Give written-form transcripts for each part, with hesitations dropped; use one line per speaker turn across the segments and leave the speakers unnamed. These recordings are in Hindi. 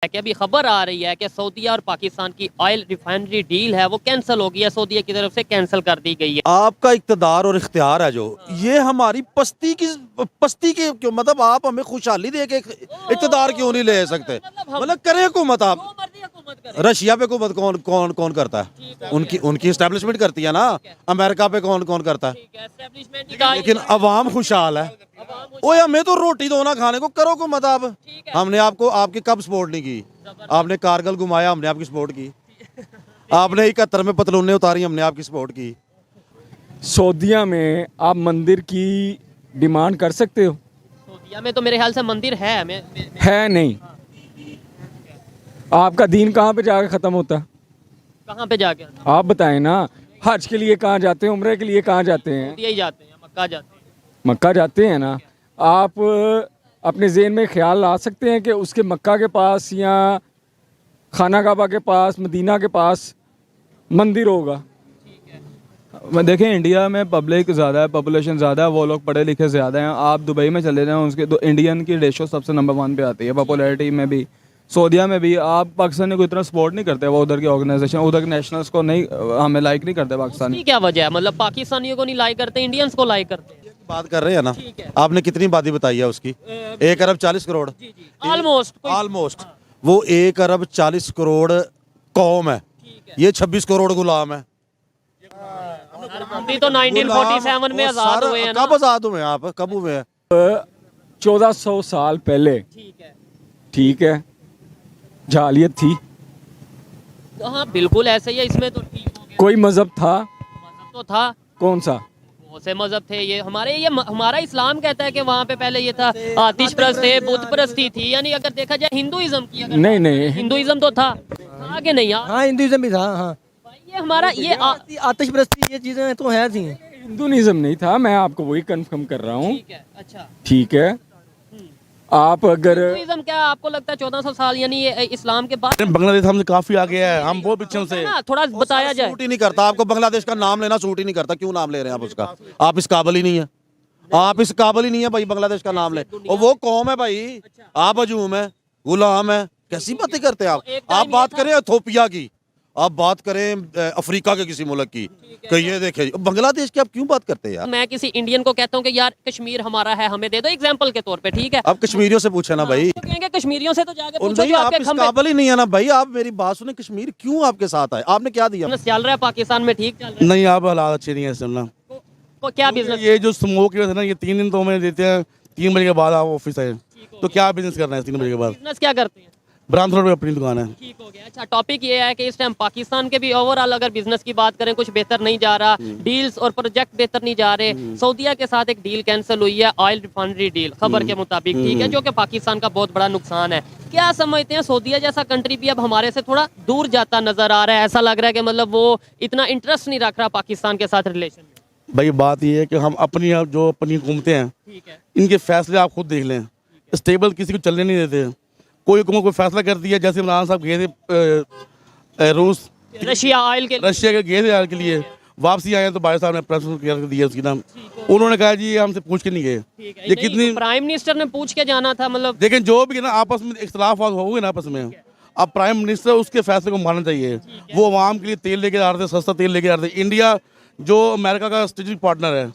कि अभी खबर आ रही है कि सऊदीया और पाकिस्तान की ऑयल रिफाइनरी डील है वो कैंसिल हो गई है, सऊदीया की तरफ से कैंसिल कर दी गई है।
आपका इक़्तिदार और इख्तियार है जो ये हमारी पस्ती के क्यों, मतलब आप हमें खुशहाली दे के इक़्तिदार क्यों नहीं ले सकते? मतलब करें हुकूमत आप। रशिया पे हुकूमत कौन कौन कौन करता है? उनकी एस्टेब्लिशमेंट करती है ना। अमेरिका पे कौन कौन करता है? लेकिन अवाम खुशहाल है। ओए हमें तो रोटी दो ना खाने को, करो हुकूमत आप। हमने आपको आपकी कब सपोर्ट नहीं की? आपने कारगिल घुमाया, हमने आपकी सपोर्ट की। आपने 71 में पतलूने उतारी, हमने आपकी सपोर्ट की।
सऊदीया में आप मंदिर की डिमांड कर सकते हो?
सऊदीया में तो मेरे ख्याल से मंदिर है।
है नहीं। आपका दीन कहाँ पे जाकर ख़त्म होता है?
कहाँ पे जाके?
आप बताएं ना। हज के लिए कहाँ जाते हैं? उम्रे के लिए कहाँ जाते हैं?
यही जाते हैं, मक्का जाते हैं।
मक्का जाते हैं ना। आप अपने ज़हन में ख्याल ला सकते हैं कि उसके मक्का के पास या खाना काबा के पास, मदीना के पास मंदिर होगा?
देखें, इंडिया में पब्लिक ज़्यादा है, पॉपुलेशन ज़्यादा है, वो लोग पढ़े लिखे ज़्यादा हैं। आप दुबई में चले जाएं, उसके तो इंडियन की रेशो सबसे नंबर 1 पे आती है पॉपुलैरिटी में भी। सऊदीया में भी आप पाकिस्तान को इतना सपोर्ट नहीं करते, वो उधर की ऑर्गेनाइजेशन, उधर के नेशनल्स को नहीं, हमें लाइक नहीं करते पाकिस्तानी।
क्या वजह है? मतलब पाकिस्तानियों को नहीं लाइक करते, इंडियंस को लाइक करते हैं।
बात कर रहे हैं ना। आपने कितनी आबादी बताई है उसकी? 1 अरब 40 करोड़। ऑलमोस्ट वो 1 अरब 40 करोड़ कौम है। ये 26 करोड़ गुलाम है।
अभी तो 1947 में आजाद हुए हैं ना।
कब आजाद हुए हैं आप? कब हुए हैं?
1400 साल पहले। ठीक है, जालियत थी।
हाँ बिल्कुल ऐसे ही है। इसमें तो ठीक हो गया।
कोई मजहब था?
मजहब तो था।
कौन सा?
बहुत से मजहब थे। ये हमारा इस्लाम कहता है कि वहाँ पे पहले ये था, आतिश प्रस्त थे, बुत प्रस्ती थी। यानी अगर देखा जाए हिंदुइज्म की, अगर
नहीं
हिंदुइज्म तो था आगे नहीं यार।
हाँ, हिंदुइज्म भी था। हाँ,
ये हमारा ये
आतिश प्रस्ती ये चीजें तो है थी।
हिंदुइज्म नहीं था, मैं आपको वही कंफर्म कर रहा हूँ।
ठीक है। अच्छा,
ठीक है। आप अगर
हिंदुइज्म क्या आपको लगता है 1400 साल यानी ये इस्लाम के बाद?
बांग्लादेश हमसे काफी आगे है, हम बहुत पीछे से।
ना थोड़ा बताया जाए।
सूट ही नहीं करता आपको, बांग्लादेश का नाम लेना सूट ही नहीं करता। क्यों नाम ले रहे हैं आप उसका? आप इस काबिल ही नहीं है। आप इस काबिल ही नहीं है भाई, बांग्लादेश का नाम ले। और वो कौम है भाई, आप हजूम है, गुलाम है। कैसी बातें करते हैं आप बात करें इथोपिया की, आप बात करें अफ्रीका के किसी मुल्क की, ये देखे बांग्लादेश की आप क्यों बात करते हैं यार?
मैं किसी इंडियन को कहता हूँ कि यार कश्मीर हमारा है, हमें दे दो एग्जांपल के तौर पे, ठीक है?
आप कश्मीरियों से पूछे ना भाई।
तो कहेंगे कश्मीरियों से तो जाके पूछो
नहीं,
जो
आप
आपके
इस
खंबे
काबिल ही नहीं है ना भाई। आप मेरी बात सुने, कश्मीर क्यों आपके साथ है? आपने क्या दिया?
बिजनेस चल रहा है पाकिस्तान में, ठीक चल रहा है?
नहीं, आप हालात अच्छे नहीं है सुनना।
तो क्या बिजनेस?
ये जो स्मोक है ना, ये 3 दिन तो हमें देते हैं, 3 बजे के बाद आप ऑफिस आए, तो क्या बिजनेस करना है 3 बजे के बाद?
बिजनेस क्या करते हैं?
ब्रांड रोड पे अपनी दुकान है।
ठीक हो गया। अच्छा, टॉपिक ये है कि इस टाइम पाकिस्तान के भी ओवरऑल अगर बिजनेस की बात करें कुछ बेहतर नहीं जा रहा, डील्स और प्रोजेक्ट बेहतर नहीं जा रहे। सऊदीया के साथ एक डील कैंसिल हुई है, ऑयल रिफाइनरी डील, खबर के मुताबिक, ठीक है, जो कि पाकिस्तान का बहुत बड़ा नुकसान है। क्या समझते हैं, सऊदीया जैसा कंट्री भी अब हमारे से थोड़ा दूर जाता नजर आ रहा है? ऐसा लग रहा है कि मतलब वो इतना इंटरेस्ट नहीं रख रहा पाकिस्तान के साथ रिलेशन में।
भाई बात ये है कि हम अपनी हुकूमतें हैं,
ठीक है,
इनके फैसले आप खुद देख लें, स्टेबल किसी को चलने नहीं देते। कोई हुकूमत कोई फैसला कर दिया, जैसे इमरान साहब गए थे रूस,
रशिया ऑयल के
गए थे के लिए, वापसी आए तो भाई साहब ने प्रेस कर दिया उसकी नाम। उन्होंने कहा जी ये हमसे पूछ के नहीं गए। ये कितनी
प्राइम मिनिस्टर ने पूछ के जाना था, मतलब
लेकिन जो भी है ना, आपस में इख्तलाफ होंगे ना आपस में, अब प्राइम मिनिस्टर उसके फैसले को मानना चाहिए। वो आवाम के लिए तेल लेके आ रहे थे, सस्ता तेल लेके आ रहे थे। इंडिया जो अमेरिका का स्ट्रेटेजिक पार्टनर है,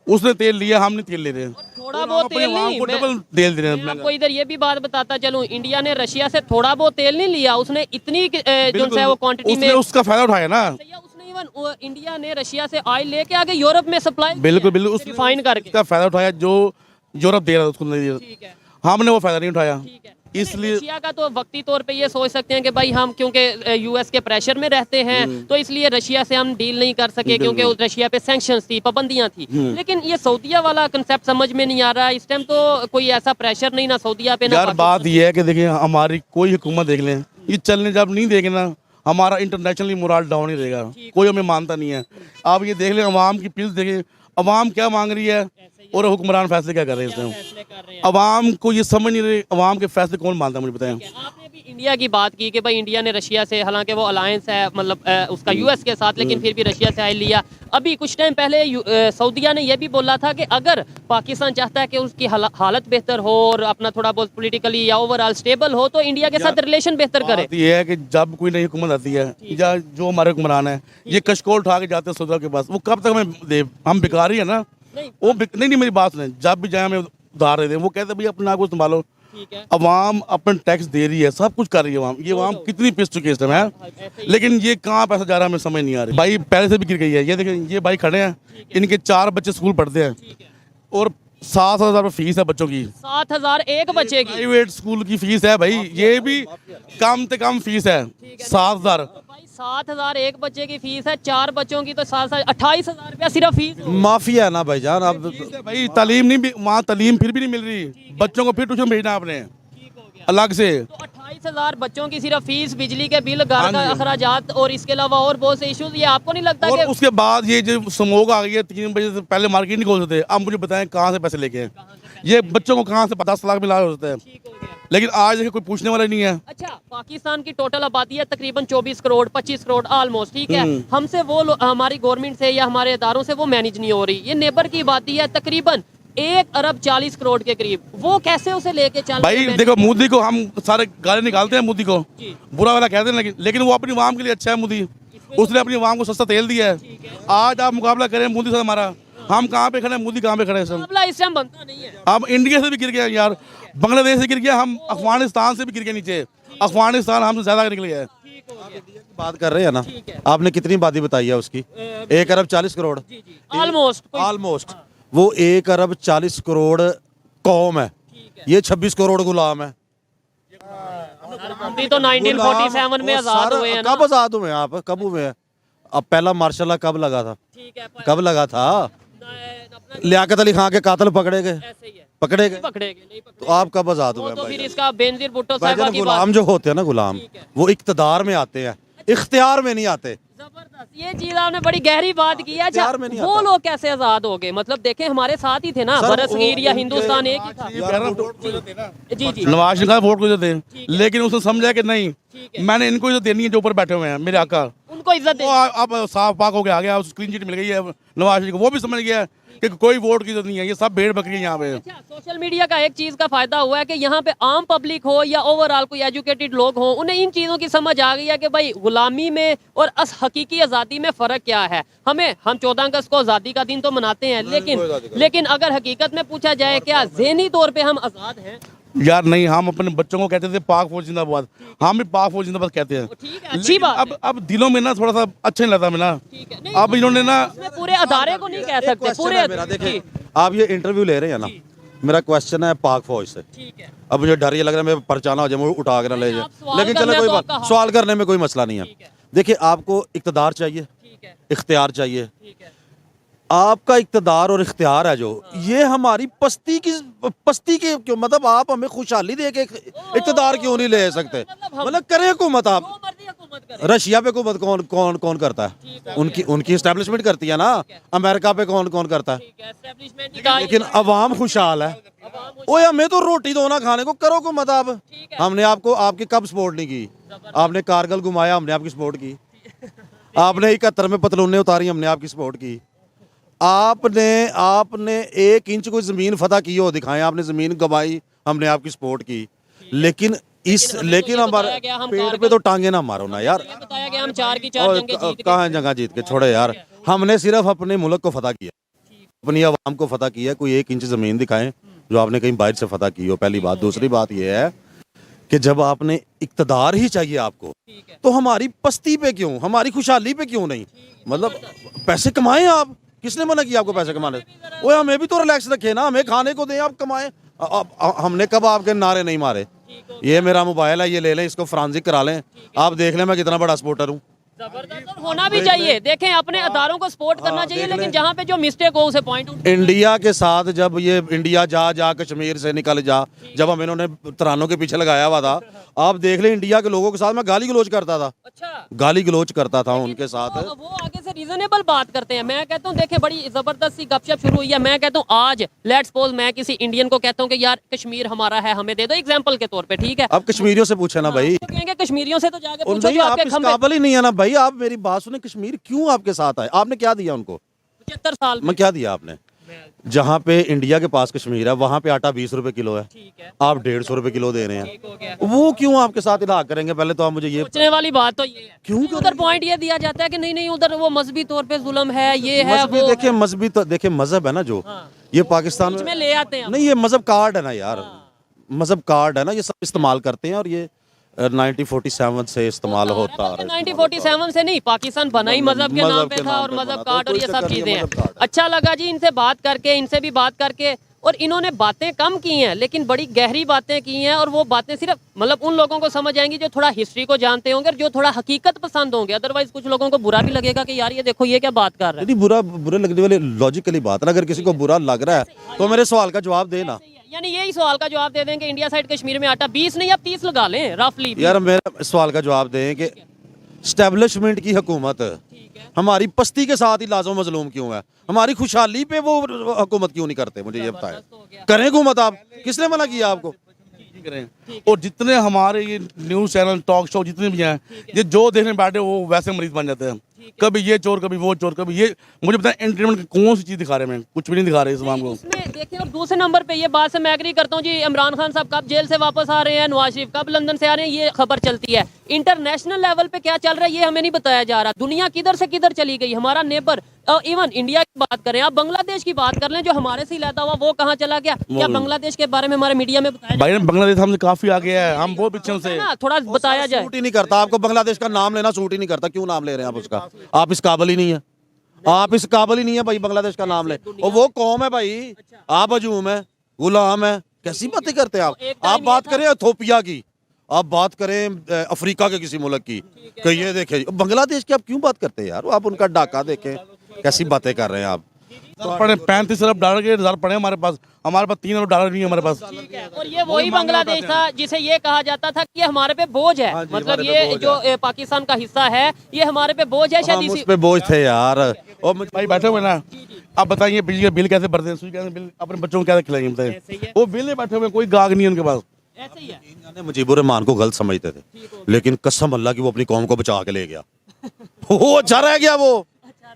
उसने तेल लिया, हम नहीं तेल ले रहे हैं।
थोड़ा बहुत तेल नहीं,
डबल तेल दे रहे
मैं
हैं।
आपको इधर ये भी बात बताता चलूं, इंडिया ने रशिया से थोड़ा बहुत तेल नहीं लिया, उसने इतनी जो है वो क्वांटिटी में,
उसका फायदा उठाया ना।
उसने इवन इंडिया ने रशिया से ऑयल लेके आगे यूरोप में सप्लाई,
बिल्कुल
रिफाइन करके
उसका फायदा उठाया, जो यूरोप दे रहा था उसको नहीं दिया।
ठीक है,
हमने वो फायदा नहीं उठाया।
ठीक है।
इसलिए
रशिया का तो वक्ती तौर पे ये सोच सकते हैं कि भाई हम क्योंकि यूएस के प्रेशर में रहते हैं तो इसलिए रशिया से हम डील नहीं कर सके, क्योंकि उस रशिया पे सैंक्शंस थी, पाबंदियां थी। लेकिन ये सऊदीया वाला कंसेप्ट समझ में नहीं आ रहा। इस टाइम तो कोई ऐसा प्रेशर नहीं ना सऊदीया पे ना
यार बात ये है कि देखिए, हमारी कोई हुकूमत देख लें, ये चलने जब नहीं देंगे ना, हमारा इंटरनेशनली मोरल डाउन ही रहेगा। कोई हमें मानता नहीं है। आप ये देख लें, अवाम की पीस देखें, अवाम क्या मांग रही है। और हुक्मरान फैसले क्या कर रहे हैं इस टाइम।
फैसले कर रहे हैं।
अवाम को ये समझ नहीं रहे, अवाम के फैसले कौन मानता है मुझे बताएं।
आपने भी इंडिया की बात की कि भाई इंडिया ने रशिया से, हालांकि वो अलायंस है मतलब उसका यूएस के साथ, लेकिन फिर भी रशिया से आई लिया। अभी कुछ टाइम पहले सऊदीया ने यह भी बोला था कि अगर पाकिस्तान चाहता है कि उसकी हालत बेहतर हो और अपना थोड़ा बहुत पॉलिटिकली या ओवरऑल स्टेबल हो, तो इंडिया के साथ रिलेशन बेहतर करे।
बात ये है कि जब कोई नई हुकूमत आती है या जो हमारे हुक्मरान है ये कशकोल उठा के जाते हैं सऊदीया के पास, वो कब तक हमें दे, हम भिखारी है ना। वो नहीं मेरी बात सुने, जब भी जाए हमें उधार दे दें, वो कहते हैं भाई अपने आप को संभालो।
ठीक है।
अवाम अपन टैक्स दे रही है, सब कुछ कर रही है अवाम। ये अवाम कितनी पिस चुकी है इस टाइम है, लेकिन ये कहाँ पैसा जा रहा है हमें समझ नहीं आ रही। भाई पहले से भी गिर गई है। ये देखें, ये भाई खड़े हैं, इनके 4 बच्चे स्कूल पढ़ते हैं और 7,000 फीस है बच्चों की।
7,000 एक बच्चे की।
प्राइवेट स्कूल की फीस है भाई, ये भी कम से कम फीस है 7,000।
भाई 7,000 एक बच्चे की फीस है, 4 बच्चों की तो 28,000 रुपया सिर्फ फीस है।
माफिया है ना भाईजान आप।
भाई तालीम नहीं, वहाँ तालीम फिर भी नहीं मिल रही, बच्चों को फिर ट्यूशन भेजना आपने अलग से।
तो 28,000 बच्चों की सिर्फ फीस, बिजली के बिल, घर का अखराजात और इसके अलावा और बहुत से इश्यूज। ये आपको नहीं लगता
और
कि
उसके बाद ये जो स्मोक आ गई है, 3 बजे से पहले मार्केट नहीं खोल सकते। अब मुझे बताएं कहाँ से पैसे लेके आए ये बच्चों को, कहाँ से 50 लाख मिला होते हैं, लेकिन आज देखिए कोई पूछने वाला नहीं है।
अच्छा, पाकिस्तान की टोटल आबादी है तकरीबन 24 करोड़ 25 करोड़ ऑलमोस्ट, ठीक है। हमसे वो हमारी गवर्नमेंट से या हमारे इदारों से वो मैनेज नहीं हो रही। ये नेबर की आबादी है तकरीबन 1 अरब 40 करोड़ के करीब, वो कैसे उसे लेके चल
भाई देखो, मोदी को हम सारे गाली निकालते हैं, मोदी को बुरा वाला कहते हैं, लेकिन वो अपनी आवाम के लिए अच्छा है। मोदी उसने अपनी आवाम को सस्ता तेल दिया है। आज आप मुकाबला करें मोदी से हमारा, हम कहाँ पे खड़े हैं, मोदी कहाँ पे खड़े हैं सब।
मुकाबला इस टाइम बनता नहीं है।
अब इंडिया से भी गिर गया यार, बांग्लादेश से गिर गया, हम अफगानिस्तान से भी गिर गए नीचे। अफगानिस्तान हमसे ज्यादा निकल गया है।
बात कर रहे हैं ना, आपने कितनी आबादी बताई है उसकी? 1 अरब 40 करोड़ ऑलमोस्ट। वो 1 अरब 40 करोड़ कौम है, ये 26 करोड़ गुलाम है।
हम भी तो 1947 में आजाद हुए हैं ना।
कब आजाद हुए हैं आप? कब हुए हैं? अब पहला मार्शल लॉ कब लगा था?
ठीक है,
कब लगा था? लियाकत अली खान के कातिल पकड़े गए,
ऐसे ही है।
पकड़े गए,
पकड़ेंगे नहीं पकड़ेंगे।
तो आप कब आजाद हुए
वो
हैं
तो फिर
भाई?
इसका बेनजीर भुट्टो साहब
भाईजान
की
गुलाम
बात।
जो होते हैं ना, गुलाम वो इख्तिदार में आते हैं, इख्तियार में नहीं आते।
जबरदस्त, ये चीज आपने बड़ी गहरी बात की है। अच्छा,
इख्तियार में नहीं
वो
आता।
लोग कैसे आजाद हो गए? मतलब देखें, हमारे साथ ही थे ना,
सर,
बरसगीर या
वो
हिंदुस्तान एक ही था। जी जी,
नवाज शरीफ का वोट को देते हैं, लेकिन उसने समझा कि नहीं, मैंने इनको इज्जत देनी है जो ऊपर बैठे हुए हैं मेरे आका।
उनको इज्जत दे।
वो अब साफ पाक हो गया, आ गया, स्क्रीन शीट मिल गई है नवाज शरीफ को। वो भी समझ गया कि कोई वोट की इज्जत नहीं है, ये सब भेड़ बकरी यहाँ पे।
अच्छा, सोशल मीडिया का एक चीज का फायदा हुआ है कि यहाँ पे आम पब्लिक हो या ओवरऑल कोई एजुकेटेड लोग हो, उन्हें इन चीजों की समझ आ गई है कि भाई गुलामी में और हकीकी आज़ादी में फ़र्क क्या है। हम 14 अगस्त को आज़ादी का दिन तो मनाते हैं, लेकिन अगर हकीकत में पूछा जाए क्या ज़हनी तौर पे हम आज़ाद हैं?
यार नहीं, हम अपने बच्चों को कहते थे पाक फौज जिंदाबाद, हम भी पाक फौज जिंदाबाद कहते हैं।
ठीक है, अच्छी बात।
अब दिलों में ना थोड़ा सा अच्छा नहीं लगता हमें ना।
ठीक है, नहीं,
अब इन्होंने ना
इसमें पूरे अदारे को नहीं कह सकते, पूरे।
मेरा देखिए, आप ये इंटरव्यू ले रहे हैं ना, मेरा क्वेश्चन है पाक फौज से।
ठीक है,
अब मुझे डर ये लग रहा है, मैं परचाना हो जाए, मुझे उठा कर ना ले
आप
जाए,
सवाल
लेकिन
करने
चलो कोई
तो
बात,
आपका
सवाल करने में कोई मसला नहीं है। देखिए, आपको इक़्तिदार चाहिए,
ठीक है,
इख्तियार चाहिए।
ठीक है।
आपका इक़्तिदार और इख्तियार है जो, ये हमारी पस्ती के क्यों, मतलब आप हमें खुशहाली दे के इक़्तिदार क्यों नहीं ले सकते? मतलब करें हुकूमत आप।
जो मर्जी हुकूमत करे।
रशिया पे हुकूमत कौन करता है? उनकी एस्टेब्लिशमेंट करती है ना। अमेरिका पे कौन करता है?
ठीक है, establishment की कहा-
लेकिन अवाम खुशहाल है। ओए हमें तो रोटी दो ना खाने को, करो हुकूमत आप। हमने आपकी कब सपोर्ट नहीं की? आपने कारगिल घुमाया, हमने आपकी सपोर्ट की। आपने 71 में पतलूने उतारी, हमने आपकी सपोर्ट की। आपने 1 इंच कोई जमीन फतह की हो दिखाएं, आपने जमीन गवाई, हमने आपकी सपोर्ट की। लेकिन हमारे पेड़ पे तो टांगे ना मारो ना यार।
बताया गया हम 4 की 4 जंगें जीत गए।
कहाँ जगह जीत के छोड़े यार। हमने सिर्फ अपने मुल्क को फतह किया, अपनी आवाम को फतह किया। कोई 1 इंच जमीन दिखाएं जो आपने कहीं बाहर से फतह की हो, पहली बात। दूसरी बात यह है कि जब आपने इक़्तिदार ही चाहिए आपको, तो हमारी पस्ती पे क्यों, हमारी खुशहाली पे क्यों नहीं? मतलब पैसे कमाएं आप। किसने मना किया आपको पैसे कमाने? ओए हमें भी तो रिलैक्स रखे ना, हमें खाने को दें, आप कमाएं। हमने कब आपके नारे नहीं मारे? ये मेरा मोबाइल है, ये ले लें, इसको फ्रांजिक करा लें, आप देख लें मैं कितना बड़ा सपोर्टर हूँ।
जबरदस्त होना भी चाहिए। देखें, अपने अदारों को सपोर्ट करना चाहिए, लेकिन जहाँ पे जो मिस्टेक हो उसे पॉइंट आउट।
इंडिया के साथ जब ये इंडिया जा कश्मीर से निकल जा, जब हम इन्होंने तरानों के पीछे लगाया हुआ था, आप देख लें इंडिया के लोगों के साथ मैं गाली गलोच करता था।
अच्छा,
गाली गलोच करता था उनके साथ।
वो आगे से से रीजनेबल बात करते हैं। मैं कहता हूँ देखे बड़ी जबरदस्त सी गपशप शुरू हुई है। मैं कहता हूँ आज लेट्स सपोज मैं किसी इंडियन को कहता हूँ कि यार कश्मीर हमारा है, हमें दे दो, एग्जांपल के तौर पे, ठीक है।
अब कश्मीरियों से पूछे ना भाई,
तो कहेंगे कश्मीरियों से तो जाके
और
पूछो
नहीं
जो
आप
आपके
इस
खंबे
काबिल ही नहीं है ना भाई। आप मेरी बात सुने, कश्मीर क्यों आपके साथ आए? आपने क्या दिया उनको?
75 साल
मैं क्या दिया आपने? जहाँ पे इंडिया के पास कश्मीर है वहाँ पे आटा 20 रुपए किलो है,
ठीक है,
आप 150 रुपए किलो दे रहे
ठीक हो गया।
हैं। वो क्यों आपके साथ इलाहा करेंगे? पहले तो आप मुझे ये
सोचने वाली बात तो ये है
क्यों
कि उधर पॉइंट ये दिया जाता है कि नहीं नहीं उधर वो मजहबी तौर पे जुल्म है, ये है
मजहबी
वो
देखिए, मजहबी तो देखिए मजहब है ना जो ये पाकिस्तान
बीच में ले आते हैं।
नहीं, ये मजहब कार्ड है ना यार, मजहब कार्ड है ना, ये सब इस्तेमाल करते हैं और ये 1947 से इस्तेमाल होता आ रहा है।
1947 से नहीं, पाकिस्तान बना ही मजहब के नाम पे था और मजहब कार्ड और ये सब चीजें हैं। अच्छा लगा जी इनसे बात करके, इनसे भी बात करके, और इन्होंने बातें कम की हैं लेकिन बड़ी गहरी बातें की हैं, और वो बातें सिर्फ मतलब उन लोगों को समझ आएंगी जो थोड़ा हिस्ट्री को जानते होंगे और जो थोड़ा हकीकत पसंद होंगे। अदरवाइज कुछ लोगों को बुरा भी लगेगा कि यार ये देखो ये क्या बात कर रहे हैं।
नहीं, बुरे लगने वाले लॉजिकली बात है ना। अगर किसी को बुरा लग रहा है तो मेरे सवाल का जवाब देना।
यानी यही सवाल का जवाब दे दें कि इंडिया साइड कश्मीर में आटा 20 नहीं अब 30 लगा लें रफली।
यार मेरा सवाल का जवाब दें कि स्टैब्लिशमेंट की हुकूमत हमारी पस्ती के साथ ही लाजो मजलूम क्यों है? हमारी खुशहाली पे वो हुकूमत क्यों नहीं करते? मुझे ये बताएं। करें हुकूमत? आप किसने मना किया आपको?
करें। और जितने हमारे ये न्यूज़ चैनल, टॉक शो जितने भी हैं, ये जो देखने बैठे वो वैसे मरीज बन जाते हैं। कभी ये चोर, कभी वो चोर, कभी ये। मुझे बताएं एंटरटेनमेंट की कौन सी चीज़ दिखा रहे हैं? कुछ भी नहीं दिखा रहे इस माम को।
इसमें देखिए, और दूसरे नंबर पे ये बात से मैं एग्री करता हूँ जी, इमरान खान साहब कब जेल से वापस आ रहे हैं, नवाज शरीफ कब लंदन से आ रहे हैं, ये खबर चलती है। इंटरनेशनल लेवल पे क्या चल रहा है ये हमें नहीं बताया जा रहा। दुनिया किधर से किधर चली गई। हमारा नेबर, इवन इंडिया की बात करें, आप बांग्लादेश की बात कर लें जो हमारे से लहदा हुआ, वो कहाँ चला गया? क्या बांग्लादेश के बारे में हमारे मीडिया में बताया
भाई बांग्लादेश हमसे काफी आगे है, हम बहुत पीछे से।
ना? थोड़ा बताया जाए।
सूट ही नहीं करता आपको, बांग्लादेश का नाम लेना सूट ही नहीं करता। क्यों नाम ले रहे हैं आप उसका? आप इस काबिल ही नहीं है, आप इस काबिल ही नहीं है भाई बांग्लादेश का नाम ले। और वो कौम है भाई, आप हजूम है, गुलाम है, कैसी बातें करते हैं आप? आप बात करें इथोपिया की, आप बात करें अफ्रीका के किसी मुल्क की, कि ये देखे बांग्लादेश की आप क्यों बात करते हैं यार? आप उनका डाका देखें, कैसी बातें कर रहे हैं आप।
पड़े 35 अरब डॉलर के रिजल्ट पड़े हमारे पास 3 अरब डॉलर नहीं है हमारे पास।
और ये वही बांग्लादेश था जिसे ये कहा जाता था कि ये हमारे पे बोझ है। मतलब ये जो पाकिस्तान का हिस्सा है ये हमारे पे बोझ है। शायद
हम उस
इसी
पे बोझ थे यार। और
भाई बैठे हुए ना, आप बताइए बिजली का बिल कैसे भरते हैं, सुई कैसे बिल अपने बच्चों को कैसे खिलाएंगे बताइए? वो बिल बैठे हुए, कोई गाग नहीं है उनके पास।
ऐसे ही है।
मुजीबुर रहमान को गलत समझते थे, लेकिन कसम अल्लाह की वो अपनी कौम को बचा के ले गया। वो अच्छा रह गया वो।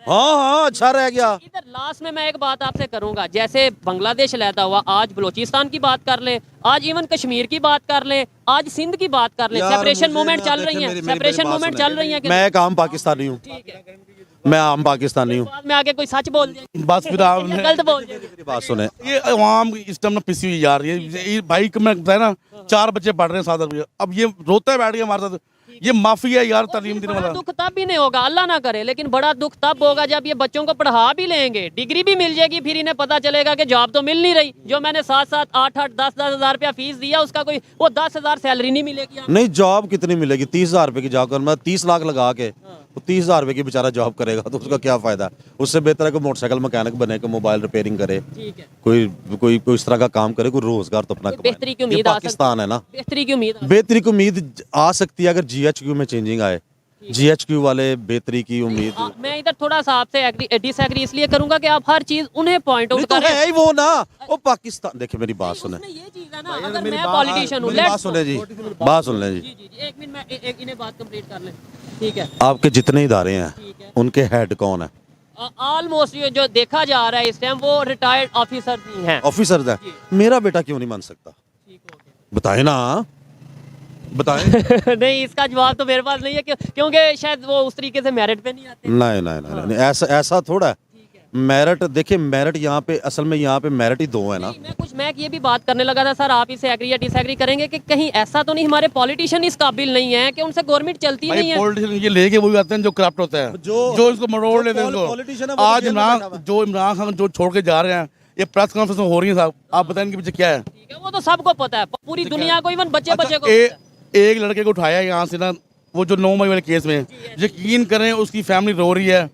हाँ, अच्छा रह गया।
इधर लास्ट में मैं एक बात आपसे करूंगा, जैसे बांग्लादेश लहदा हुआ, आज बलोचिस्तान की बात कर लें, आज इवन कश्मीर की बात कर लें, आज सिंध की बात कर लें, सेपरेशन मूवमेंट चल रही है, सेपरेशन मूवमेंट चल रही है।
मैं एक आम पाकिस्तानी हूँ, मैं आम पाकिस्तानी हूँ।
बाद में आगे कोई सच बोल दे,
बस फिर आपने
गलत बोल दे।
मेरी बात सुने,
ये अवाम इस टाइम ना पिसी हुई यार। ये भाई को मैं बताया ना, 4 बच्चे पढ़ रहे हैं 7 रुपये, अब ये रोता है बैठ गया हमारे साथ। ये माफिया है यार तालीम देने
बड़ा
वाला।
दुख तब भी नहीं होगा, अल्लाह ना करे, लेकिन बड़ा दुख तब होगा जब ये बच्चों को पढ़ा भी लेंगे, डिग्री भी मिल जाएगी, फिर इन्हें पता चलेगा कि जॉब तो मिल नहीं रही। जो मैंने 7-7, 8-8, 10-10 हज़ार रुपया फीस दिया, उसका कोई वो 10,000 सैलरी नहीं मिलेगी।
नहीं, जॉब कितनी मिलेगी? 30,000 रुपए की जॉब कर, मैं 30 लाख लगा के वो 30,000 रुपए की बेचारा जॉब करेगा तो उसका क्या फायदा? उससे बेहतर है कि मोटरसाइकिल मैकेनिक बने, कि मोबाइल रिपेयरिंग करे,
ठीक है,
कोई इस तरह का काम करे, कोई रोजगार तो अपना
बेहतरी की
कमाए। ये
उम्मीद आ
पाकिस्तान है ना,
बेहतरी की उम्मीद।
बेहतरी की उम्मीद आ सकती है अगर GHQ में चेंजिंग आए। GHQ वाले बेहतरी की उम्मीद।
मैं इधर थोड़ा सा आपसे डिसएग्री इसलिए करूंगा कि आप हर चीज उन्हें पॉइंट आउट
तो
करें।
है ही वो ना, वो पाकिस्तान। देखिए मेरी बात सुने,
उसमें ये चीज है ना, अगर मैं पॉलिटिशियन हूँ,
बात सुने जी, बात सुन लें जी।
जी, एक मिनट में एक इन्हें बात कंप्लीट कर लें, ठीक है।
आपके जितने इदारे हैं
ठीक है।
उनके हेड कौन है?
ऑलमोस्ट ये जो देखा जा रहा है इस टाइम वो रिटायर्ड ऑफिसर ही हैं।
ऑफिसर है। मेरा बेटा क्यों नहीं मान सकता?
ठीक हो गया।
बताए ना, बताएं।
नहीं, इसका जवाब तो मेरे पास नहीं है क्योंकि शायद वो उस तरीके से मेरिट पे नहीं आते।
नहीं, ऐसा थोड़ा है। मेरिट देखिए, मेरिट यहाँ पे असल में यहाँ पे मेरिट ही 2 है ना।
मैं ये भी बात करने लगा था सर, आप इसे एग्री या डिसएग्री करेंगे कि कहीं ऐसा तो नहीं हमारे पॉलिटिशियन इस काबिल नहीं है कि उनसे गवर्नमेंट चलती नहीं है?
पॉलिटिशियन ये लेके वही आते हैं जो करप्ट होता है, जो इसको मरोड़ लेते हैं इसको। आज इमरान खान जो छोड़ के जा रहे हैं, ये प्रेस कॉन्फ्रेंस हो रही है साहब, आप बताएं इनके पीछे क्या है?
ठीक है, वो तो सबको पता है, पूरी दुनिया को, इवन बच्चे को।
एक लड़के को उठाया यहाँ से ना, वो जो 9 मई वाले केस में, यकीन करें उसकी फैमिली रो रही है।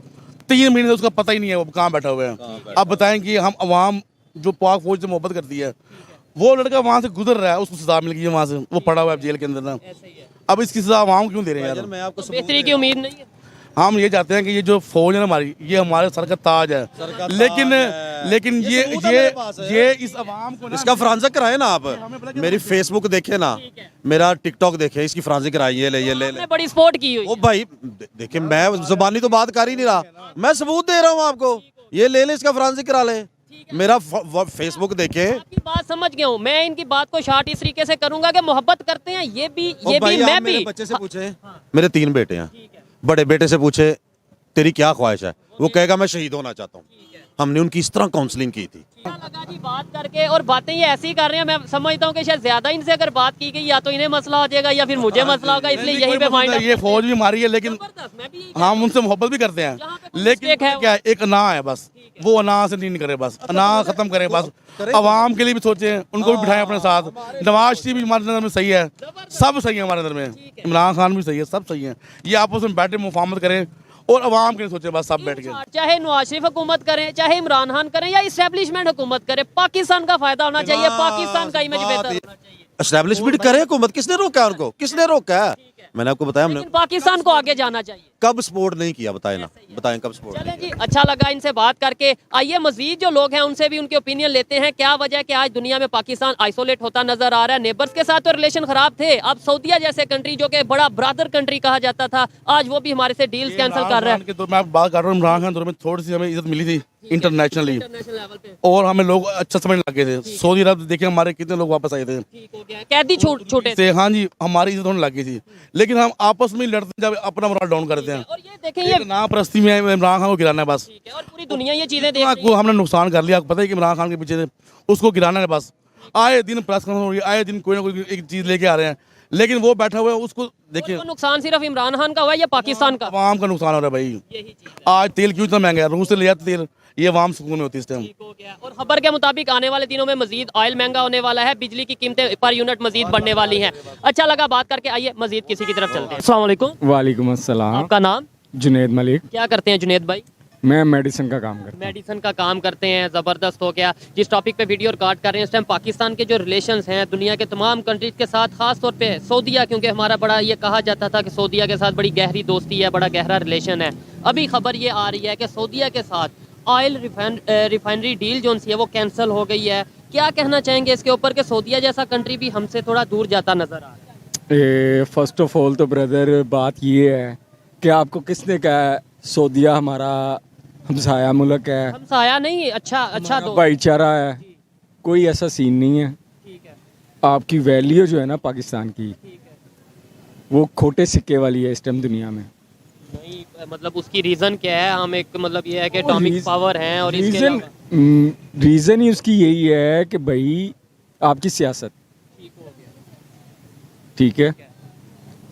3 महीने से उसका पता ही नहीं है वो कहाँ बैठा हुआ है। अब बताएं कि हम अवाम जो पाक फौज से मोहब्बत करती है, वो लड़का वहाँ से गुजर रहा है, उसको सजा मिल गई है वहाँ से, वो पड़ा हुआ है जेल के अंदर ना। अब इसकी सजा अवाम क्यों दे रहे हैं यार?
बेहतरी की उम्मीद नहीं है।
हम ये चाहते हैं कि ये जो फौज है ना हमारी, ये हमारे सर का ताज है, लेकिन ये इस अवाम को ना,
इसका फ्रांजिक कराए ना आप, मेरी फेसबुक देखे ना, मेरा टिकटॉक देखे, इसकी फ्रांजिक कराई, ये ले
आपने बड़ी सपोर्ट की हुई
ओ भाई देखिए, मैं जुबानी तो बात कर ही नहीं रहा, मैं सबूत दे रहा हूँ आपको, ये ले ले, इसका फ्रांजिक करा ले, मेरा फेसबुक देखे।
आपकी बात समझ गया हूँ मैं। इनकी बात को शार्ट इस तरीके से करूंगा कि मोहब्बत करते हैं ये भी मैं भी।
मेरे बच्चे से पूछे, मेरे 3 बेटे हैं, बड़े बेटे से पूछे तेरी क्या ख्वाहिश है, वो कहेगा मैं शहीद होना चाहता हूँ। हमने उनकी इस तरह काउंसलिंग की थी।
क्या लगा जी बात करके, और बातें ये ऐसी कर रहे हैं, मैं समझता हूँ कि शायद ज्यादा इनसे अगर बात की गई या तो इन्हें मसला हो जाएगा या फिर मुझे मसला होगा, इसलिए यही पे माइंड।
ये फौज भी हमारी है, लेकिन हम उनसे मोहब्बत भी करते हैं, लेकिन क्या एक अना है बस, वो अना से नहीं करे, बस अना खत्म करे, बस अवाम के लिए भी सोचे, उनको भी बिठाएं अपने साथ। नवाज शरीफ भी हमारे नजर में सही है, सब सही है हमारे नजर में, इमरान खान भी सही है, सब सही है। ये आपस में बैठे मुफाहमत करें और अवाम के लिए सोचे, बस सब बैठ के।
चाहे नवाज शरीफ हुकूमत करें, चाहे इमरान खान करें या इस्टेब्लिशमेंट हुकूमत करे, पाकिस्तान का फायदा होना चाहिए, पाकिस्तान का इमेज बेहतर होना चाहिए।
एस्टैब्लिशमेंट करे हुकूमत, किसने रोका उनको, किसने रोका है? मैंने आपको बताया, हमने
लेकिन पाकिस्तान को आगे जाना चाहिए।
कब सपोर्ट नहीं किया, बताए ना, बताएं कब सपोर्ट।
चलें जी, अच्छा लगा इनसे बात करके। आइए मजीद जो लोग हैं उनसे भी उनके ओपिनियन लेते हैं। क्या वजह है कि आज दुनिया में पाकिस्तान आइसोलेट होता नजर आ रहा है? नेबर्स के साथ तो रिलेशन खराब थे, अब सऊदीया जैसे कंट्री जो कि बड़ा ब्रदर कंट्री कहा जाता था, आज वो भी हमारे से डील्स कैंसिल कर रहा है।
तो मैं बात कर रहा हूँ, इमरान खान दौर में थोड़ी सी हमें इज्जत मिली थी इंटरनेशनली, और हमें लोग अच्छा समझने लगे थे। सऊदी अरब देखिए हमारे कितने लोग वापस आए थे,
ठीक हो गया, कैदी छोटे
से हाँ जी, हमारी इज्जत होने लगी थी, लेकिन हम आपस में लड़ते जब अपना मोराल डाउन करते हैं।
और ये देखें, ये
ना परस्ती में इमरान खान को गिराना है बस,
ठीक है, और पूरी दुनिया ये चीजें देख रही है।
को हमने नुकसान कर लिया। आपको पता है कि इमरान खान के पीछे उसको गिराना है बस, आए दिन प्रेस कॉन्फ्रेंस हो रही है, आए दिन कोई ना कोई एक चीज लेके आ रहे हैं, लेकिन वो बैठा हुआ है, उसको देखिए।
तो नुकसान सिर्फ इमरान खान का हुआ है या पाकिस्तान का?
अवाम का नुकसान हो रहा है भाई।
यही चीज
आज तेल क्यों इतना महंगा है, रूस से ले जाते तेल, ये अवाम सुकून में होती है इस टाइम।
ठीक हो गया। और खबर के मुताबिक आने वाले दिनों में मजीद ऑयल महंगा होने वाला है, बिजली की कीमतें पर यूनिट मजीद बढ़ने वाली हैं। अच्छा लगा बात करके। आइए मजीद किसी की तरफ चलते हैं। अस्सलाम वालेकुम।
वालेकुम अस्सलाम।
आपका नाम?
जुनेद मलिक।
क्या करते हैं जुनेद भाई?
मैं मेडिसिन का काम करता
मेडिसिन का काम करते हैं, ज़बरदस्त हो गया। जिस टॉपिक पे वीडियो रिकॉर्ड कर रहे हैं इस टाइम, पाकिस्तान के जो रिलेशंस हैं दुनिया के तमाम कंट्रीज के साथ, खास तौर पे सऊदीया, क्योंकि हमारा बड़ा ये कहा जाता था कि सऊदीया के साथ बड़ी गहरी दोस्ती है, बड़ा गहरा रिलेशन है। अभी खबर ये आ रही है कि सऊदीया के साथ ऑयल रिफाइनरी डील जो है वो कैंसिल हो गई है। क्या कहना चाहेंगे इसके ऊपर कि सऊदीया जैसा कंट्री भी हमसे थोड़ा दूर जाता नजर आ रहा है?
फर्स्ट ऑफ ऑल तो ब्रदर बात ये है कि आपको किसने कहा सऊदीया हमारा हमसाया मुल्क है,
हमसाया नहीं, अच्छा दो
भाईचारा है, कोई ऐसा सीन नहीं है।
ठीक है,
आपकी वैल्यू जो है ना पाकिस्तान की,
ठीक है।
वो खोटे सिक्के वाली है इस टाइम दुनिया में।
नहीं मतलब उसकी रीजन क्या है? हम एक मतलब ये है कि एटॉमिक पावर है, और इसके
रीजन रीजन ही उसकी यही है कि भाई आपकी सियासत,
ठीक हो गया।
ठीक है,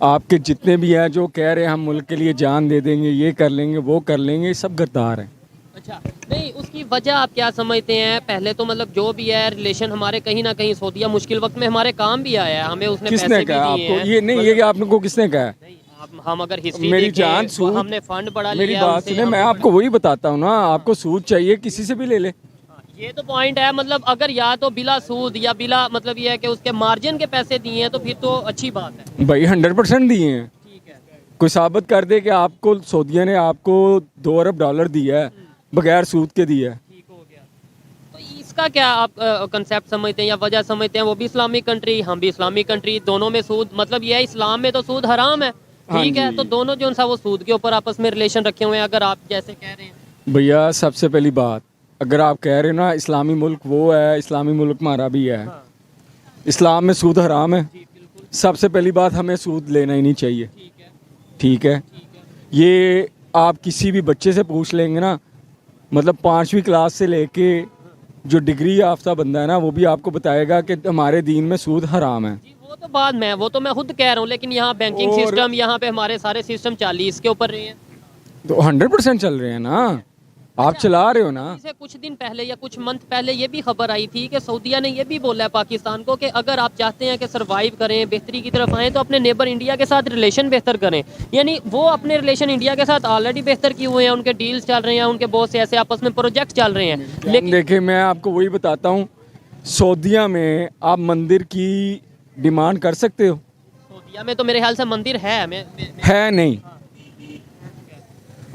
आपके जितने भी हैं जो कह रहे हैं हम मुल्क के लिए जान दे देंगे, ये कर लेंगे, वो कर लेंगे, सब गद्दार हैं।
अच्छा, नहीं उसकी वजह आप क्या समझते हैं? पहले तो मतलब जो भी है रिलेशन हमारे कहीं ना कहीं सऊदीया मुश्किल वक्त में हमारे काम भी आया है, हमें उसने
किसने
पैसे
कहा
भी दिए
आपको?
हैं।
ये नहीं, ये आपको किसने कहा है?
नहीं, हम अगर हिस्ट्री
मेरी
देखें,
जान
तो
सूद,
हमने फंड बढ़ा
मेरी
लिया
बात
उनसे,
सुने,
हम-
मैं आपको वही बताता हूँ ना, आपको सूद चाहिए किसी से भी ले ले।
ये तो पॉइंट है। मतलब अगर या तो बिला सूद या बिला मतलब ये है कि उसके मार्जिन के पैसे दिए हैं तो फिर तो अच्छी बात है।
भाई 100% दिए हैं।
ठीक है,
कोई साबित कर दे कि आपको सऊदीया ने आपको $2 अरब दिया है, बगैर सूद के दिया है।
ठीक हो गया। तो इसका क्या आप कंसेप्ट समझते हैं या वजह समझते हैं? वो भी इस्लामिक कंट्री, हम भी इस्लामिक कंट्री, दोनों में सूद, मतलब ये है इस्लाम में तो सूद हराम है, ठीक है, तो दोनों जो सा वो सूद के ऊपर आपस में रिलेशन रखे हुए हैं, अगर आप जैसे कह रहे हैं।
भैया सबसे पहली बात, अगर आप कह रहे हो ना इस्लामी मुल्क वो है, इस्लामी मुल्क हमारा भी है, इस्लाम में सूद हराम है। सबसे पहली बात, हमें सूद लेना ही नहीं चाहिए, ठीक है। ये आप किसी भी बच्चे से पूछ लेंगे ना, मतलब 5वीं क्लास से लेके जो डिग्री याफ्ता बंदा है ना, वो भी आपको बताएगा कि हमारे दीन में सूद हराम है।
जी, वो तो बाद में, वो तो मैं खुद कह रहा हूँ, लेकिन यहाँ बैंकिंग
और-
सिस्टम, यहाँ पे हमारे सारे सिस्टम 40 के ऊपर रहे हैं।
तो 100% चल रहे हैं ना, आप चला रहे हो ना।
इसे कुछ दिन पहले या कुछ मंथ पहले ये भी खबर आई थी कि सऊदीया ने ये भी बोला है पाकिस्तान को कि अगर आप चाहते हैं कि सरवाइव करें, बेहतरी की तरफ आएँ, तो अपने नेबर इंडिया के साथ रिलेशन बेहतर करें। यानी वो अपने रिलेशन इंडिया के साथ ऑलरेडी बेहतर किए हुए हैं, उनके डील्स चल रहे हैं, उनके बहुत से ऐसे आपस में प्रोजेक्ट चल रहे हैं।
लेकिन देखिए, मैं आपको वही बताता हूँ, सऊदीया में आप मंदिर की डिमांड कर सकते हो?
सऊदीया में तो मेरे ख्याल से मंदिर है,
है नहीं।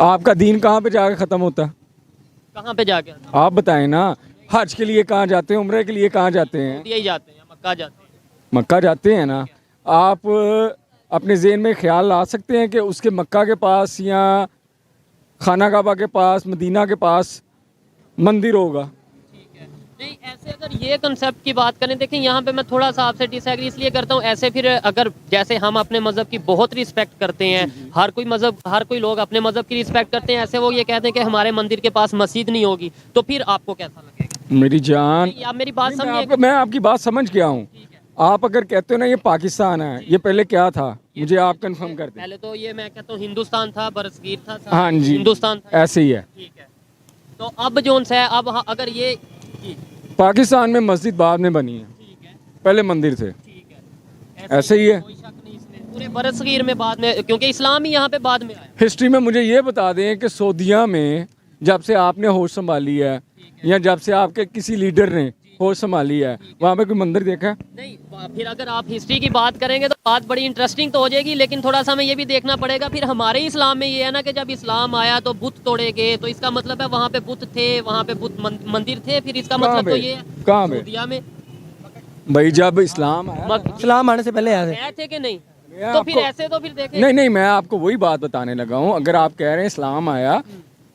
आपका दीन कहाँ पे जाके ख़त्म होता है?
कहाँ पे जाके
आप बताएं ना, हज के लिए कहाँ जाते हैं, उम्रे के लिए कहाँ जाते हैं?
यही जाते हैं, मक्का जाते हैं।
मक्का जाते हैं ना। आप अपने ज़हन में ख्याल ला सकते हैं कि उसके मक्का के पास या खाना काबा के पास, मदीना के पास मंदिर होगा?
नहीं, ऐसे अगर ये कंसेप्ट की बात करें, देखें यहाँ पे मैं थोड़ा सा आपसे डिसएग्री इसलिए करता हूँ। ऐसे फिर अगर जैसे हम अपने मज़हब की बहुत रिस्पेक्ट करते हैं, हर कोई लोग अपने मज़हब की रिस्पेक्ट करते हैं, ऐसे वो ये कहते हैं कि हमारे मंदिर के पास मस्जिद नहीं होगी, तो फिर आपको कैसा लगेगा?
मेरी जान,
नहीं, आप मेरी बात
नहीं,
समझिए।
मैं आपकी बात समझ गया हूँ। आप अगर कहते हो ना ये पाकिस्तान है, ये पहले क्या था? मुझे आप कंफर्म कर दें।
पहले तो ये मैं कहता हूँ हिंदुस्तान था, बरसगीर था,
हाँ जी,
हिंदुस्तान था।
ऐसे ही है।
ठीक है, तो अब जोन सा है, अब अगर ये जी,
पाकिस्तान में मस्जिद बाद में बनी है,
ठीक है,
पहले मंदिर थे।
ठीक है,
ऐसे ही है।
कोई शक नहीं इसमें। पूरे बरसगीर में बाद में, क्योंकि इस्लाम ही यहाँ पे बाद में आया।
हिस्ट्री में मुझे ये बता दें कि सऊदीया में जब से आपने होश संभाली है या जब से आपके किसी लीडर ने होश संभाली है, वहाँ पे कोई मंदिर देखा है?
नहीं, फिर अगर आप हिस्ट्री की बात करेंगे तो बात बड़ी इंटरेस्टिंग तो हो जाएगी, लेकिन थोड़ा सा हमें ये भी देखना पड़ेगा। फिर हमारे इस्लाम में ये है ना कि जब इस्लाम आया तो बुत तोड़े गए, तो इसका मतलब है वहाँ पे बुत थे, वहाँ पे बुत मंदिर थे, फिर इसका
कहाँ
मतलब तो
पे?
ये है
कहाँ पे?
सऊदीया में
भाई जब इस्लाम आया,
इस्लाम आने से पहले आए थे।
गए थे कि नहीं?
मैं
तो फिर
आपको-
ऐसे तो फिर देखें।
नहीं नहीं, मैं आपको वही बात बताने लगा हूँ। अगर आप कह रहे हैं इस्लाम आया,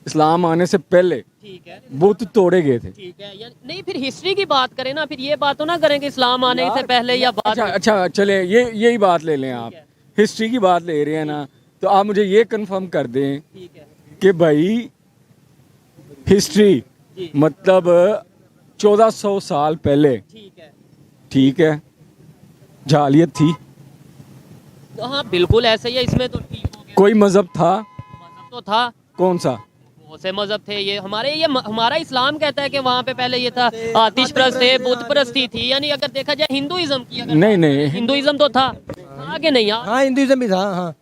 इस्लाम आने से पहले
ठीक है,
बुत तोड़े गए थे।
ठीक है, नहीं फिर हिस्ट्री की बात करें ना, फिर ये बात तो ना करें कि इस्लाम आने से पहले या बाद
अच्छा
में।
अच्छा, चले यही बात ले लें। आप हिस्ट्री की बात ले रहे हैं ना, तो आप मुझे ये कंफर्म कर दें
ठीक है,
कि भाई हिस्ट्री
जी।
मतलब 1400 साल पहले,
ठीक है,
ठीक है, जालियत थी,
तो हाँ बिल्कुल ऐसे ही है, इसमें तो ठीक हो गया।
कोई मजहब था?
मजहब तो था,
कौन सा?
बहुत से मजहब थे। ये हमारा इस्लाम कहता है कि वहाँ पे पहले ये था आतिश परस्त थे, बुत परस्ती थी, यानी अगर देखा जाए हिंदुइज्म की अगर
नहीं नहीं,
हिंदुइज्म तो था आगे नहीं यार।
हाँ, हिंदुइज्म भी था। हाँ,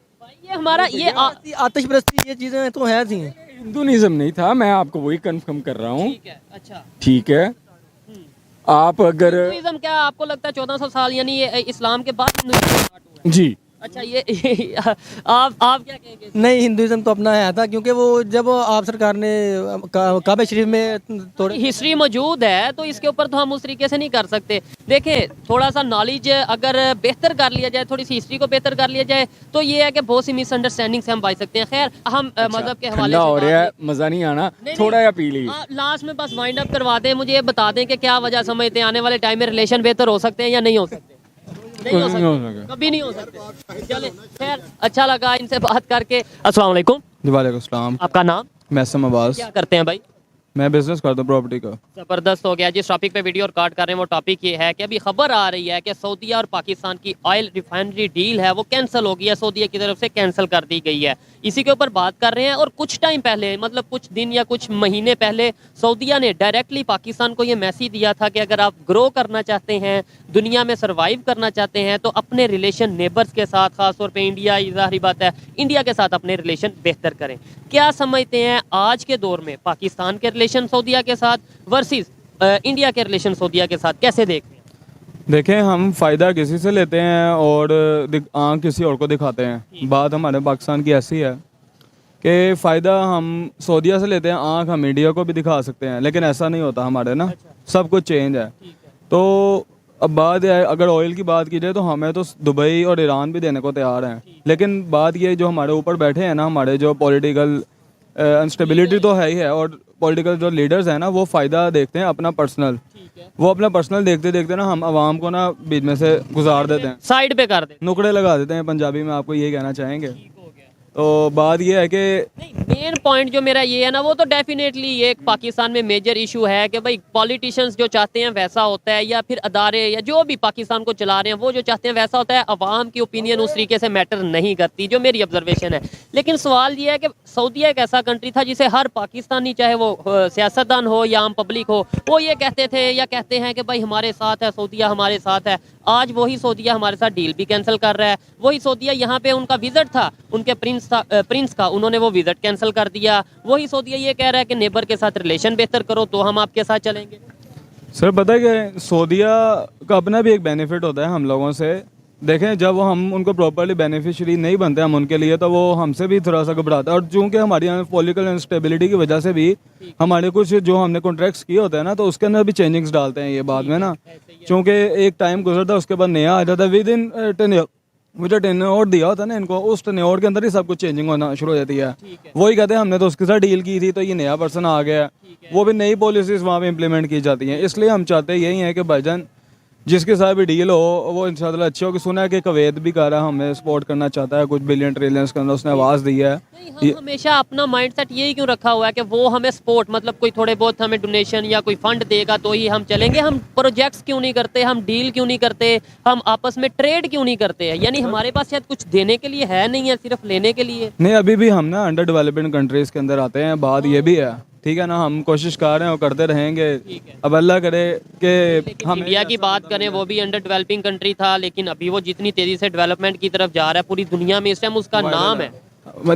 ये हमारा ये
आतिश परस्ती ये चीज़ें तो है थी।
हिंदुइज्म नहीं था। मैं आपको वही कंफर्म कर रहा हूँ।
ठीक है, अच्छा,
ठीक है, आप अगर
हिंदुइज्म क्या आपको लगता है 1400 साल यानी ये इस्लाम के बाद हिंदुइज्म स्टार्ट हुआ है?
जी,
अच्छा, ये आप क्या कहेंगे?
नहीं, हिंदुइज्म तो अपना आया था, क्योंकि वो जब आप सरकार ने काबा शरीफ में तोड़े।
हिस्ट्री मौजूद है तो इसके ऊपर तो हम उस तरीके से नहीं कर सकते। देखें, थोड़ा सा नॉलेज अगर बेहतर कर लिया जाए, थोड़ी सी हिस्ट्री को बेहतर कर लिया जाए, तो ये है कि बहुत सी मिसअंडरस्टैंडिंग से हम बच सकते हैं। खैर, हम मजहब के हवाले
ठंडा
से
हो
बात
रहा है,
नहीं-
मजा नहीं आना,
नहीं,
थोड़ा या पी लीजिए।
लास्ट में बस वाइंड अप करवा दें, मुझे ये बता दें कि क्या वजह समझते हैं आने वाले टाइम में रिलेशन बेहतर हो सकते हैं या नहीं हो सकते? नहीं हो सकते, कभी नहीं हो सकते। चले, खैर अच्छा लगा इनसे बात करके। अस्सलाम वालेकुम,
जी वालेकुम सलाम।
आपका नाम?
मैसम अब्बास।
क्या करते हैं भाई?
मैं बिजनेस करता हूँ प्रॉपर्टी का।
ज़बरदस्त हो गया। जिस टॉपिक पे वीडियो रिकॉर्ड कर रहे हैं वो टॉपिक ये है कि अभी खबर आ रही है कि सऊदीया और पाकिस्तान की ऑयल रिफाइनरी डील है वो कैंसिल हो गई है, सऊदीया की तरफ से कैंसिल कर दी गई है। इसी के ऊपर बात कर रहे हैं। और कुछ टाइम पहले, मतलब कुछ दिन या कुछ महीने पहले, सऊदीया ने डायरेक्टली पाकिस्तान को ये मैसेज दिया था कि अगर आप ग्रो करना चाहते हैं, दुनिया में सर्वाइव करना चाहते हैं, तो अपने रिलेशन नेबर्स के साथ, खासतौर पर इंडिया, ज़ाहिर बात है इंडिया के साथ अपने रिलेशन बेहतर करें। क्या समझते हैं आज के दौर में पाकिस्तान के रिलेशन सऊदीया के साथ वर्सेस इंडिया के रिलेशन सऊदीया के साथ, कैसे देखते हैं?
देखें, हम फ़ायदा किसी से लेते हैं और आँख किसी और को दिखाते हैं। बात हमारे पाकिस्तान की ऐसी है कि फ़ायदा हम सऊदीया से लेते हैं, आँख हम इंडिया को भी दिखा सकते हैं, लेकिन ऐसा नहीं होता हमारे ना। सब कुछ चेंज है। तो अब बात है, अगर ऑयल की बात की जाए तो हमें तो दुबई और ईरान भी देने को तैयार हैं, लेकिन बात ये जो हमारे ऊपर बैठे हैं ना, हमारे जो पॉलिटिकल अनस्टेबिलिटी तो है ही है, और पॉलिटिकल जो लीडर्स हैं ना, वो फ़ायदा देखते हैं अपना पर्सनल। वो अपना पर्सनल देखते देखते ना हम आवाम को ना बीच में से गुजार देते हैं,
साइड पे कर दें।
नुकड़े लगा देते हैं। पंजाबी में आपको ये कहना चाहेंगे। तो बात ये है कि
नहीं, मेन पॉइंट जो मेरा ये है ना, वो तो डेफिनेटली ये एक पाकिस्तान में मेजर इशू है कि भाई पॉलिटिशियंस जो चाहते हैं वैसा होता है, या फिर अदारे या जो भी पाकिस्तान को चला रहे हैं वो जो चाहते हैं वैसा होता है। अवाम की ओपिनियन उस तरीके से मैटर नहीं करती, जो मेरी ऑब्जर्वेशन है। लेकिन सवाल ये है कि सऊदीया एक ऐसा कंट्री था जिसे हर पाकिस्तानी, चाहे वो सियासतदान हो या आम पब्लिक हो, वो ये कहते थे या कहते हैं कि भाई हमारे साथ है, सऊदीया हमारे साथ है। आज वही सऊदीया हमारे साथ डील भी कैंसिल कर रहा है। वही सऊदीया, यहाँ पे उनका विजिट था, उनके प्रिंस का, उन्होंने वो विजिट कैंसिल कर दिया। वही सऊदीया ये कह रहा है कि नेबर के साथ रिलेशन बेहतर करो तो हम आपके साथ चलेंगे।
सर पता है कि सऊदीया का अपना भी एक बेनिफिट होता है हम लोगों से, देखें जब हम उनको प्रॉपरली बेनिफिशियरी नहीं बनते हम उनके लिए, तो वो हमसे भी थोड़ा सा घबराता है। और चूंकि हमारी यहाँ पॉलिटिकल इंस्टेबिलिटी की वजह से भी हमारे कुछ जो हमने कॉन्ट्रैक्ट्स किए होते हैं ना, तो उसके अंदर भी चेंजिंग्स डालते हैं ये बाद में ना, चूंकि एक टाइम गुजरता है उसके बाद नया आ जाता है विद इन मुझे टेन्योर दिया होता है ना इनको, उस टेन्योर के अंदर ही सब कुछ चेंजिंग होना शुरू हो जाती है। वही कहते हैं हमने तो उसके साथ डील की थी, तो ये नया पर्सन आ गया है, वो भी नई पॉलिसीज वहाँ पे इम्प्लीमेंट की जाती हैं। इसलिए हम चाहते यही है कि भाईजान जिसके साथ भी डील हो वो इंशाल्लाह अच्छी हो। कि सुना है कि कवैत भी कर रहा है, हमें सपोर्ट करना चाहता है, कुछ बिलियन ट्रिलियंस के अंदर उसने आवाज़ दी है।
हम हमेशा अपना माइंडसेट यही क्यों रखा हुआ है कि वो हमें सपोर्ट, मतलब कोई थोड़े बहुत हमें डोनेशन या कोई फंड देगा तो ही हम चलेंगे। हम प्रोजेक्ट्स क्यों नहीं करते, हम डील क्यों नहीं करते, हम आपस में ट्रेड क्यों नहीं करते हैं? यानी हमारे पास शायद कुछ देने के लिए है नहीं है, सिर्फ लेने के लिए।
नहीं, अभी भी हम ना अंडर डेवलपमेंट कंट्रीज़ के अंदर आते हैं, बात ये भी है, ठीक है ना। हम कोशिश कर रहे हैं और करते रहेंगे। अब अल्लाह करे कि हम
इंडिया की बात करें, वो भी अंडर डेवलपिंग कंट्री था, लेकिन अभी वो जितनी तेजी से डेवलपमेंट की तरफ जा रहा है पूरी दुनिया में इस टाइम उसका नाम है।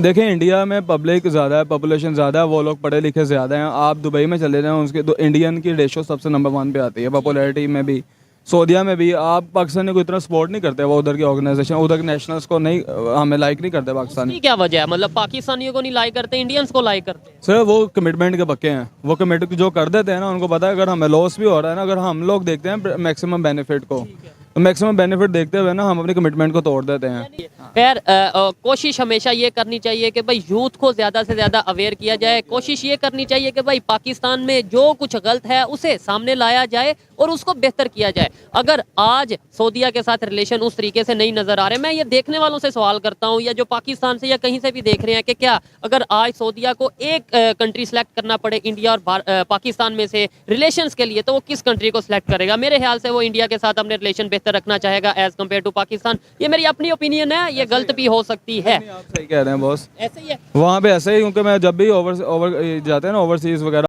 देखें इंडिया में पब्लिक ज़्यादा है, पॉपुलेशन ज़्यादा है, वो लोग पढ़े लिखे ज़्यादा हैं। आप दुबई में चले जाएं, उसके तो इंडियन की रेशो सबसे नंबर 1 पे आती है पॉपुलैरिटी में भी, सऊदीया में भी। आप पाकिस्तान को इतना सपोर्ट नहीं करते, वो उधर की ऑर्गेनाइजेशन उधर के नेशनल्स को नहीं, हमें लाइक नहीं करते पाकिस्तानी।
क्या वजह है? मतलब पाकिस्तानियों को नहीं लाइक करते, इंडियंस को लाइक करते हैं?
सर वो कमिटमेंट के पक्के हैं, वो कमिट जो कर देते हैं ना, उनको पता है अगर हमें लॉस भी हो रहा है ना, अगर हम लोग देखते हैं मैक्सिमम बेनिफिट को, तो मैक्सिमम बेनिफिट देखते हुए ना हम अपनी कमिटमेंट को तोड़ देते हैं।
खैर कोशिश हमेशा ये करनी चाहिए कि भाई यूथ को ज़्यादा से ज़्यादा अवेयर किया जाए। कोशिश ये करनी चाहिए कि भाई पाकिस्तान में जो कुछ गलत है उसे सामने लाया जाए और उसको बेहतर किया जाए। अगर आज सऊदीया के साथ रिलेशन उस तरीके से नहीं नज़र आ रहे, मैं ये देखने वालों से सवाल करता हूँ या जो पाकिस्तान से या कहीं से भी देख रहे हैं कि क्या अगर आज सऊदीया को एक कंट्री सेलेक्ट करना पड़े इंडिया और पाकिस्तान में से रिलेशंस के लिए, तो वो किस कंट्री को सिलेक्ट करेगा? मेरे ख्याल से वो इंडिया के साथ अपने रिलेशन बेहतर रखना चाहेगा एज कम्पेयर टू पाकिस्तान। ये मेरी अपनी ओपिनियन है, ये गलत भी हो सकती है।
आप सही कह रहे हैं बॉस,
ऐसे ही है।
वहाँ पे ऐसे ही, क्योंकि मैं जब भी ओवर जाते हैं ना ओवरसीज़ वगैरह